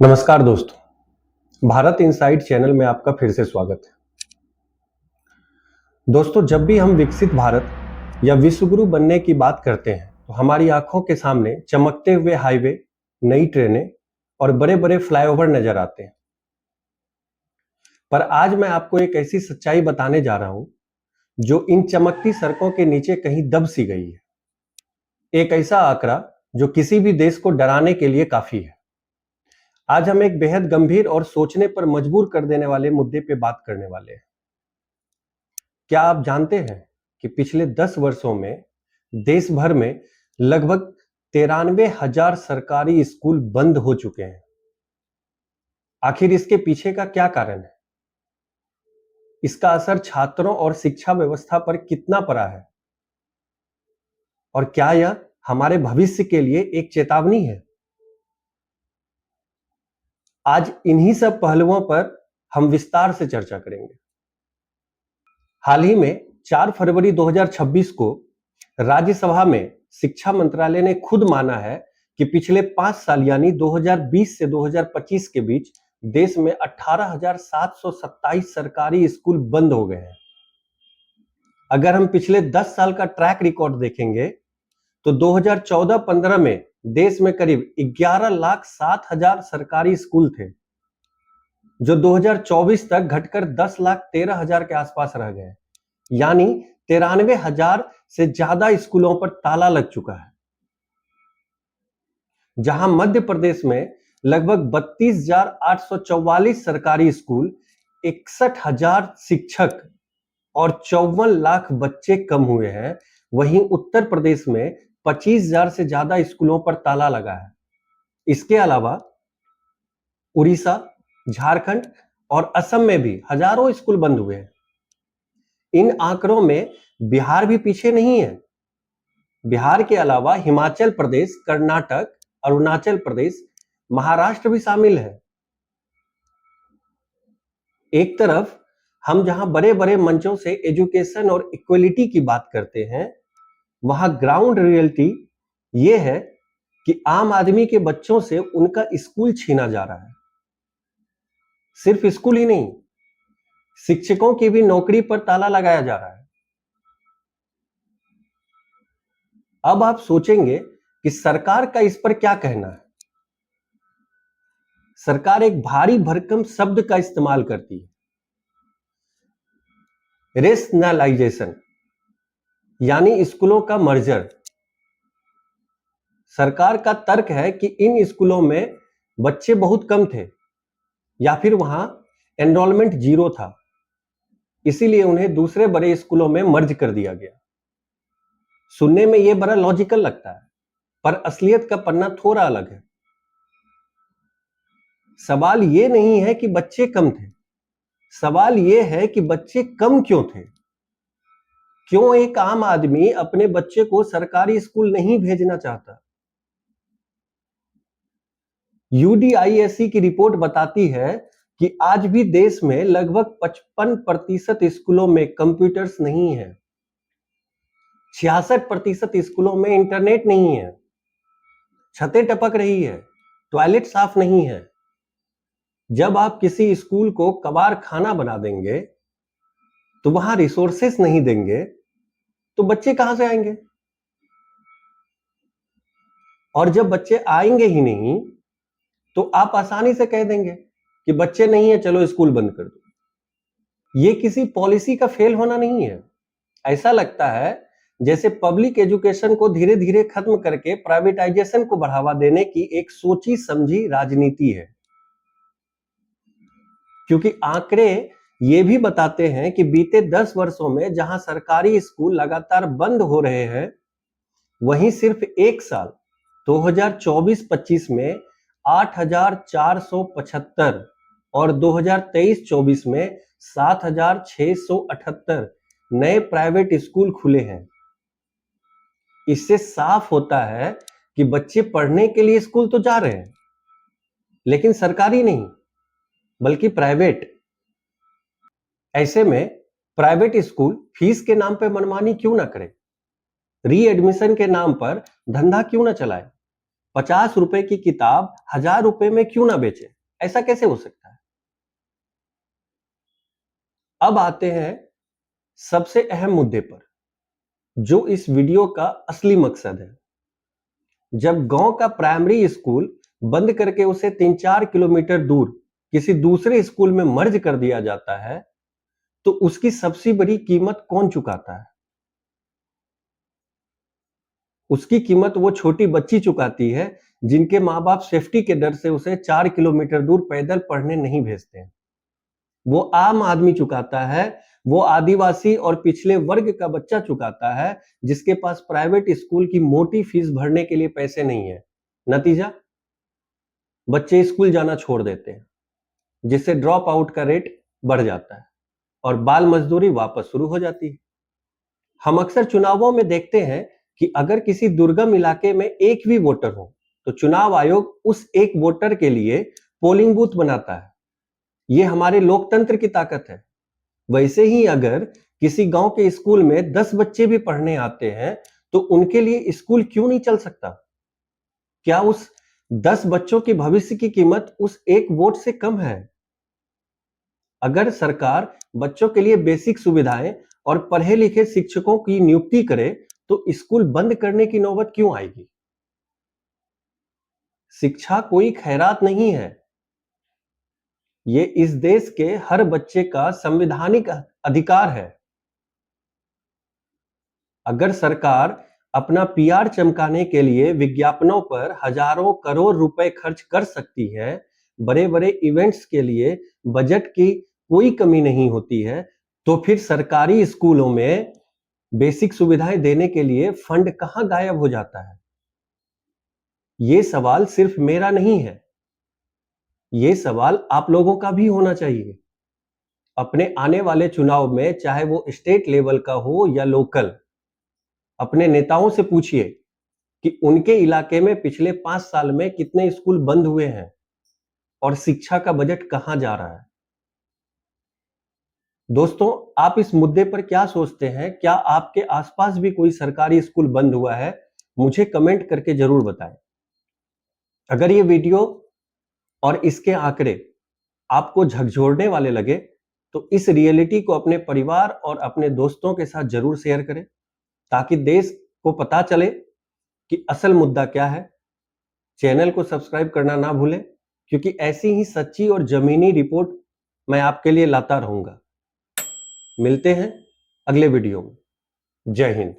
नमस्कार दोस्तों, Bharat insight channel में आपका फिर से स्वागत है। दोस्तों, जब भी हम विकसित भारत या विश्वगुरु बनने की बात करते हैं तो हमारी आंखों के सामने चमकते हुए हाईवे, नई ट्रेनें और बड़े बड़े फ्लाईओवर नजर आते हैं। पर आज मैं आपको एक ऐसी सच्चाई बताने जा रहा हूं जो इन चमकती सड़कों के नीचे कहीं दब सी गई है। एक ऐसा आंकड़ा जो किसी भी देश को डराने के लिए काफी है। आज हम एक बेहद गंभीर और सोचने पर मजबूर कर देने वाले मुद्दे पे बात करने वाले हैं। क्या आप जानते हैं कि पिछले 10 वर्षों में देश भर में लगभग 93,000 सरकारी स्कूल बंद हो चुके हैं। आखिर इसके पीछे का क्या कारण है? इसका असर छात्रों और शिक्षा व्यवस्था पर कितना पड़ा है? और क्या यह हमारे भविष्य के लिए एक चेतावनी है? आज इन्हीं सब पहलुओं पर हम विस्तार से चर्चा करेंगे। हाल ही में 4 फरवरी 2026 को राज्यसभा में शिक्षा मंत्रालय ने खुद माना है कि पिछले 5 साल यानी 2020 से 2025 के बीच देश में 18,727 सरकारी स्कूल बंद हो गए हैं। अगर हम पिछले 10 साल का ट्रैक रिकॉर्ड देखेंगे तो 2014-15 में देश में करीब 11,07,000 सरकारी स्कूल थे, जो 2024 तक घटकर 10,13,000 के आसपास रह गए। यानी 93,000 से ज्यादा स्कूलों पर ताला लग चुका है। जहां मध्य प्रदेश में लगभग 32,844 सरकारी स्कूल, 61,000 शिक्षक और 54 लाख बच्चे कम हुए हैं, वहीं उत्तर प्रदेश में 25,000 से ज्यादा स्कूलों पर ताला लगा है। इसके अलावा उड़ीसा, झारखंड और असम में भी हजारों स्कूल बंद हुए हैं। इन आंकड़ों में बिहार भी पीछे नहीं है। बिहार के अलावा हिमाचल प्रदेश, कर्नाटक, अरुणाचल प्रदेश, महाराष्ट्र भी शामिल है। एक तरफ हम जहां बड़े बड़े मंचों से एजुकेशन और इक्वलिटी की बात करते हैं, वहां ग्राउंड रियलिटी यह है कि आम आदमी के बच्चों से उनका स्कूल छीना जा रहा है। सिर्फ स्कूल ही नहीं, शिक्षकों की भी नौकरी पर ताला लगाया जा रहा है। अब आप सोचेंगे कि सरकार का इस पर क्या कहना है। सरकार एक भारी भरकम शब्द का इस्तेमाल करती है, रेशनलाइजेशन, यानी स्कूलों का मर्जर। सरकार का तर्क है कि इन स्कूलों में बच्चे बहुत कम थे या फिर वहां एनरोलमेंट जीरो था, इसीलिए उन्हें दूसरे बड़े स्कूलों में मर्ज कर दिया गया। सुनने में यह बड़ा लॉजिकल लगता है, पर असलियत का पन्ना थोड़ा अलग है। सवाल यह नहीं है कि बच्चे कम थे, सवाल यह है कि बच्चे कम क्यों थे। क्यों एक आम आदमी अपने बच्चे को सरकारी स्कूल नहीं भेजना चाहता? यूडीआईएससी की रिपोर्ट बताती है कि आज भी देश में लगभग 55% स्कूलों में कंप्यूटर्स नहीं है, 66% स्कूलों में इंटरनेट नहीं है, छतें टपक रही है, टॉयलेट साफ नहीं है। जब आप किसी स्कूल को कबाड़ खाना बना देंगे तो वहां रिसोर्सेस नहीं देंगे तो बच्चे कहां से आएंगे? और जब बच्चे आएंगे ही नहीं तो आप आसानी से कह देंगे कि बच्चे नहीं है, चलो स्कूल बंद कर दो। ये किसी पॉलिसी का फेल होना नहीं है। ऐसा लगता है जैसे पब्लिक एजुकेशन को धीरे धीरे खत्म करके प्राइवेटाइजेशन को बढ़ावा देने की एक सोची समझी राजनीति है। क्योंकि आंकड़े ये भी बताते हैं कि बीते 10 वर्षों में जहां सरकारी स्कूल लगातार बंद हो रहे हैं, वहीं सिर्फ एक साल 2024-25 में 8,475 और 2023-24 में 7,678 नए प्राइवेट स्कूल खुले हैं। इससे साफ होता है कि बच्चे पढ़ने के लिए स्कूल तो जा रहे हैं, लेकिन सरकारी नहीं बल्कि प्राइवेट। ऐसे में प्राइवेट स्कूल फीस के नाम पर मनमानी क्यों ना करे, री एडमिशन के नाम पर धंधा क्यों ना चलाए? 50 रुपए की किताब 1000 रुपए में क्यों ना बेचे? ऐसा कैसे हो सकता है? अब आते हैं सबसे अहम मुद्दे पर, जो इस वीडियो का असली मकसद है। जब गांव का प्राइमरी स्कूल बंद करके उसे 3-4 किलोमीटर दूर किसी दूसरे स्कूल में मर्ज कर दिया जाता है, तो उसकी सबसे बड़ी कीमत कौन चुकाता है? उसकी कीमत वो छोटी बच्ची चुकाती है जिनके माँ बाप सेफ्टी के डर से उसे 4 किलोमीटर दूर पैदल पढ़ने नहीं भेजते हैं। वो आम आदमी चुकाता है, वो आदिवासी और पिछले वर्ग का बच्चा चुकाता है जिसके पास प्राइवेट स्कूल की मोटी फीस भरने के लिए पैसे नहीं है। नतीजा, बच्चे स्कूल जाना छोड़ देते हैं, जिससे ड्रॉप आउट का रेट बढ़ जाता है और बाल मजदूरी वापस शुरू हो जाती है। हम अक्सर चुनावों में देखते हैं कि अगर किसी दुर्गम इलाके में एक भी वोटर हो, तो चुनाव आयोग उस एक वोटर के लिए पोलिंग बूथ बनाता है। ये हमारे लोकतंत्र की ताकत है। वैसे ही अगर किसी गांव के स्कूल में 10 बच्चे भी पढ़ने आते हैं, तो उनके लिए स्कूल क्यों नहीं चल सकता? क्या उस 10 बच्चों के भविष्य की कीमत उस एक वोट से कम है? अगर सरकार बच्चों के लिए बेसिक सुविधाएं और पढ़े लिखे शिक्षकों की नियुक्ति करे, तो स्कूल बंद करने की नौबत क्यों आएगी? शिक्षा कोई खैरात नहीं है। ये इस देश के हर बच्चे का संवैधानिक अधिकार है। अगर सरकार अपना पीआर चमकाने के लिए विज्ञापनों पर हजारों करोड़ रुपए खर्च कर सकती है, बड़े-बड़े इवेंट्स के लिए बजट की कोई कमी नहीं होती है, तो फिर सरकारी स्कूलों में बेसिक सुविधाएं देने के लिए फंड कहां गायब हो जाता है? ये सवाल सिर्फ मेरा नहीं है, ये सवाल आप लोगों का भी होना चाहिए। अपने आने वाले चुनाव में, चाहे वो स्टेट लेवल का हो या लोकल, अपने नेताओं से पूछिए कि उनके इलाके में पिछले 5 साल में कितने स्कूल बंद हुए हैं और शिक्षा का बजट कहां जा रहा है। दोस्तों, आप इस मुद्दे पर क्या सोचते हैं? क्या आपके आसपास भी कोई सरकारी स्कूल बंद हुआ है? मुझे कमेंट करके जरूर बताएं। अगर ये वीडियो और इसके आंकड़े आपको झकझोरने वाले लगे, तो इस रियलिटी को अपने परिवार और अपने दोस्तों के साथ जरूर शेयर करें, ताकि देश को पता चले कि असल मुद्दा क्या है। चैनल को सब्सक्राइब करना ना भूलें, क्योंकि ऐसी ही सच्ची और जमीनी रिपोर्ट मैं आपके लिए लाता रहूंगा। मिलते हैं अगले वीडियो में। जय हिंद।